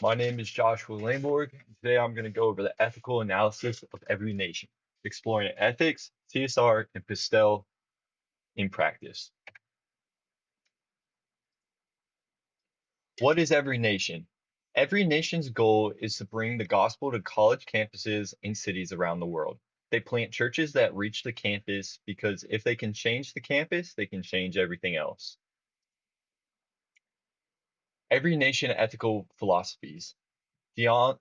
My name is Joshua Lamborg. Today I'm going to go over the ethical analysis of every nation, exploring ethics, CSR, and Pastel in practice. What is every nation? Every nation's goal is to bring the gospel to college campuses and cities around the world. They plant churches that reach the campus because if they can change the campus, they can change everything else. Every nation ethical philosophies. Deon-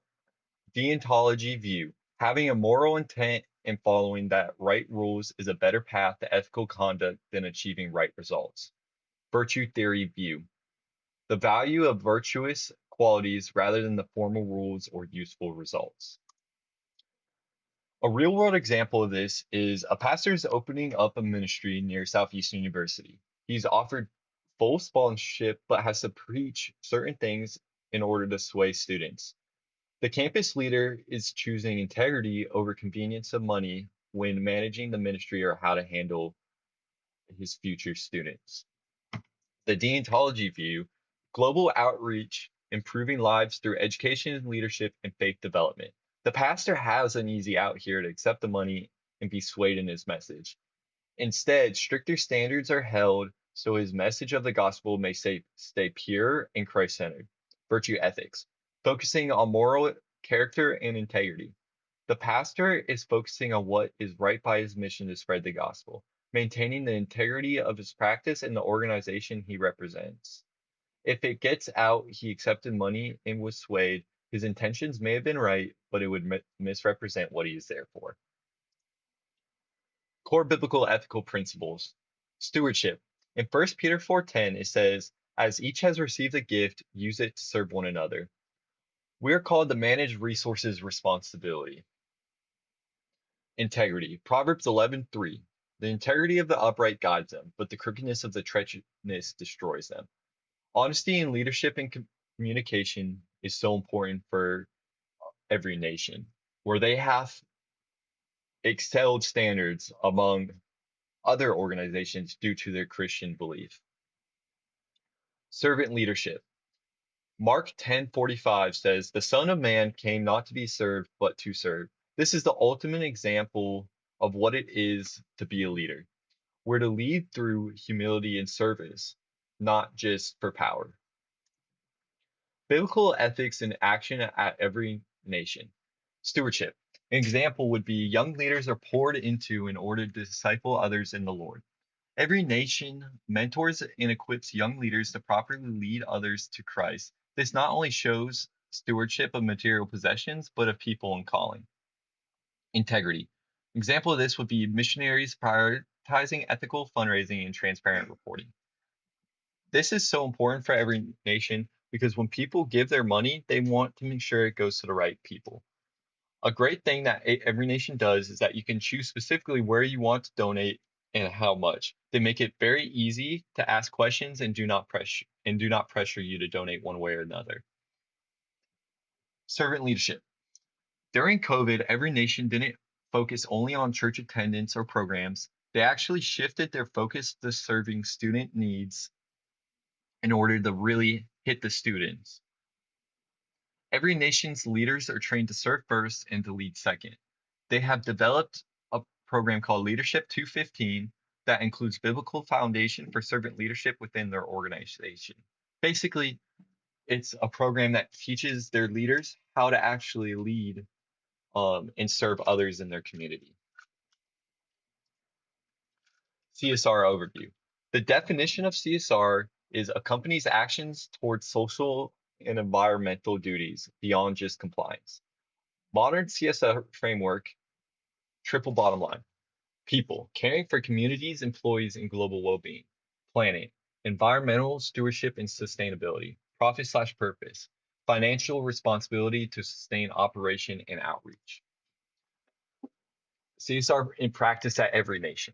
Deontology view. Having a moral intent and following that right rules is a better path to ethical conduct than achieving right results. Virtue theory view. The value of virtuous qualities rather than the formal rules or useful results. A real world example of this is a pastor is opening up a ministry near Southeastern University. He's offered full sponsorship but has to preach certain things in order to sway students. The campus leader is choosing integrity over convenience of money when managing the ministry or how to handle his future students. The deontology view, global outreach, improving lives through education, leadership, and faith development. The pastor has an easy out here to accept the money and be swayed in his message. Instead, stricter standards are held so his message of the gospel may stay pure and Christ centered. Virtue ethics, focusing on moral character and integrity. The pastor is focusing on what is right by his mission to spread the gospel, maintaining the integrity of his practice and the organization he represents. If it gets out he accepted money and was swayed, his intentions may have been right, but it would misrepresent what he is there for. Core biblical ethical principles. Stewardship. In 1 Peter 4:10, it says, "As each has received a gift, use it to serve one another." We are called to manage resources responsibility. Integrity. Proverbs 11:3. The integrity of the upright guides them, but the crookedness of the treacherous destroys them. Honesty in leadership and communication is so important for every nation, where they have excelled standards among other organizations due to their Christian belief. Servant leadership. Mark 10:45 says, "The Son of Man came not to be served, but to serve." This is the ultimate example of what it is to be a leader. We're to lead through humility and service, not just for power. Biblical ethics in action at every nation. Stewardship. An example would be young leaders are poured into in order to disciple others in the Lord. Every nation mentors and equips young leaders to properly lead others to Christ. This not only shows stewardship of material possessions, but of people and calling. Integrity. Example of this would be missionaries prioritizing ethical fundraising and transparent reporting. This is so important for every nation because when people give their money, they want to make sure it goes to the right people. A great thing that every nation does is that you can choose specifically where you want to donate and how much. They make it very easy to ask questions and do not pressure you to donate one way or another. Servant leadership. During COVID, every nation didn't focus only on church attendance or programs. They actually shifted their focus to serving student needs in order to really hit the students. Every nation's leaders are trained to serve first and to lead second. They have developed a program called Leadership 215 that includes biblical foundation for servant leadership within their organization. Basically, it's a program that teaches their leaders how to actually lead and serve others in their community. CSR overview. The definition of CSR is a company's actions towards social and environmental duties beyond just compliance. Modern CSR framework, triple bottom line. People, caring for communities, employees, and global well-being. Planning, environmental stewardship and sustainability. Profit slash purpose, financial responsibility to sustain operation and outreach. CSR in practice at every nation.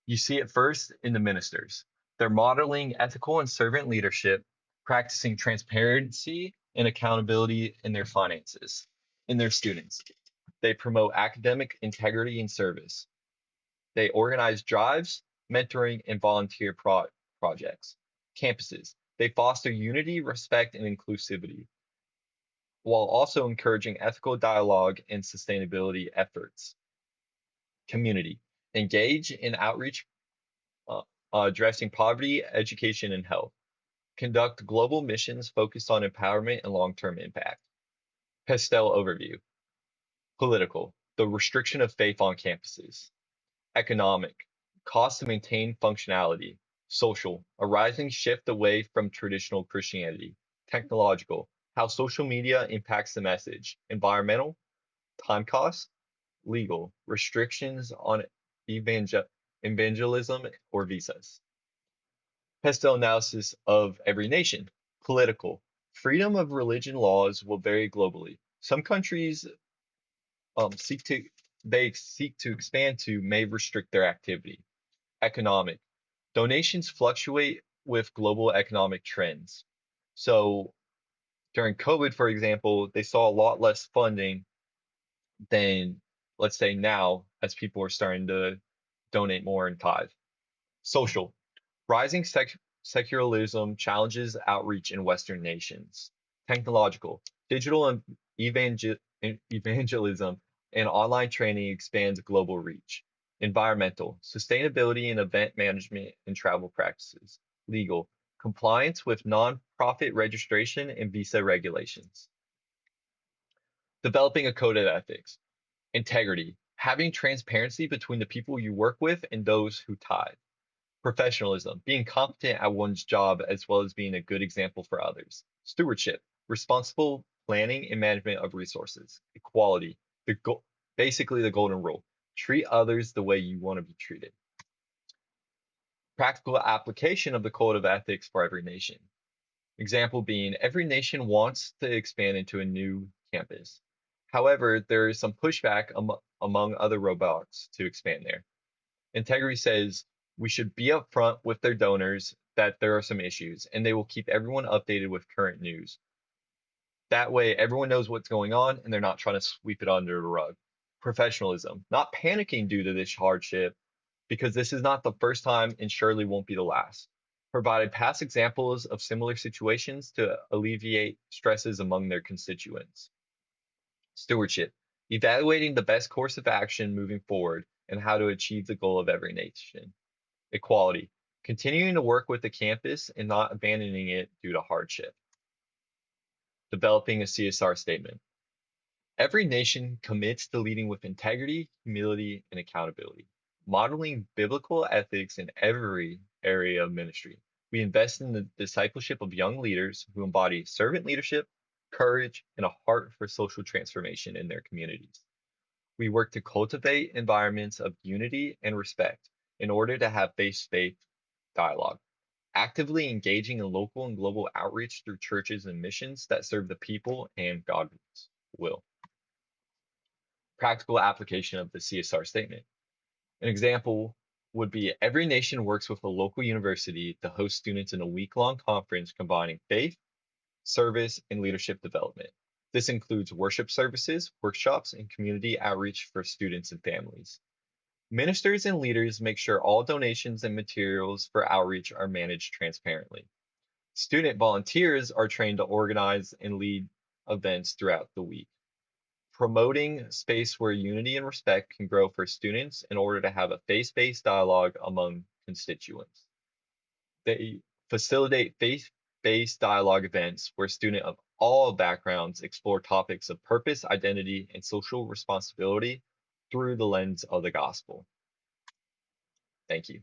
You see it first in the ministers. They're modeling ethical and servant leadership, practicing transparency and accountability in their finances, in their students. They promote academic integrity and service. They organize drives, mentoring, and volunteer projects. Campuses. They foster unity, respect, and inclusivity. while also encouraging ethical dialogue and sustainability efforts. Community. Engage in outreach uh, addressing poverty, education, and health. Conduct global missions focused on empowerment and long term impact. Pestel overview. Political. The restriction of faith on campuses. Economic. Cost to maintain functionality. Social. A rising shift away from traditional Christianity. Technological. How social media impacts the message. Environmental. Time cost. Legal. Restrictions on evangelism or visas. Pestel analysis of every nation. Political. Freedom of religion laws will vary globally. Some countries seek to expand to may restrict their activity. Economic. Donations fluctuate with global economic trends. So during COVID, for example, they saw a lot less funding than, let's say, now as people are starting to donate more in tithe. Social. Rising secularism challenges outreach in Western nations. Technological. Digital and evangelism and online training expands global reach. Environmental. Sustainability in event management and travel practices. Legal. Compliance with nonprofit registration and visa regulations. Developing a code of ethics. Integrity. Having transparency between the people you work with and those who tithe. Professionalism, being competent at one's job as well as being a good example for others. Stewardship, responsible planning and management of resources. Equality, basically the golden rule. Treat others the way you want to be treated. Practical application of the code of ethics for every nation. Example being, every nation wants to expand into a new campus. However, there is some pushback among other robots to expand there. Integrity says we should be upfront with their donors that there are some issues, and they will keep everyone updated with current news. That way, everyone knows what's going on, and they're not trying to sweep it under the rug. Professionalism, not panicking due to this hardship, because this is not the first time and surely won't be the last. Provided past examples of similar situations to alleviate stresses among their constituents. Stewardship, evaluating the best course of action moving forward and how to achieve the goal of every nation. Equality, continuing to work with the campus and not abandoning it due to hardship. Developing a CSR statement. Every nation commits to leading with integrity, humility, and accountability, modeling biblical ethics in every area of ministry. We invest in the discipleship of young leaders who embody servant leadership, courage, and a heart for social transformation in their communities. We work to cultivate environments of unity and respect in order to have faith dialogue, actively engaging in local and global outreach through churches and missions that serve the people and God's will. Practical application of the CSR statement. An example would be every nation works with a local university to host students in a week-long conference combining faith, service, and leadership development. This includes worship services, workshops, and community outreach for students and families. Ministers and leaders make sure all donations and materials for outreach are managed transparently. Student volunteers are trained to organize and lead events throughout the week, promoting space where unity and respect can grow for students in order to have a faith-based dialogue among constituents. They facilitate faith-based dialogue events where students of all backgrounds explore topics of purpose, identity, and social responsibility through the lens of the gospel. Thank you.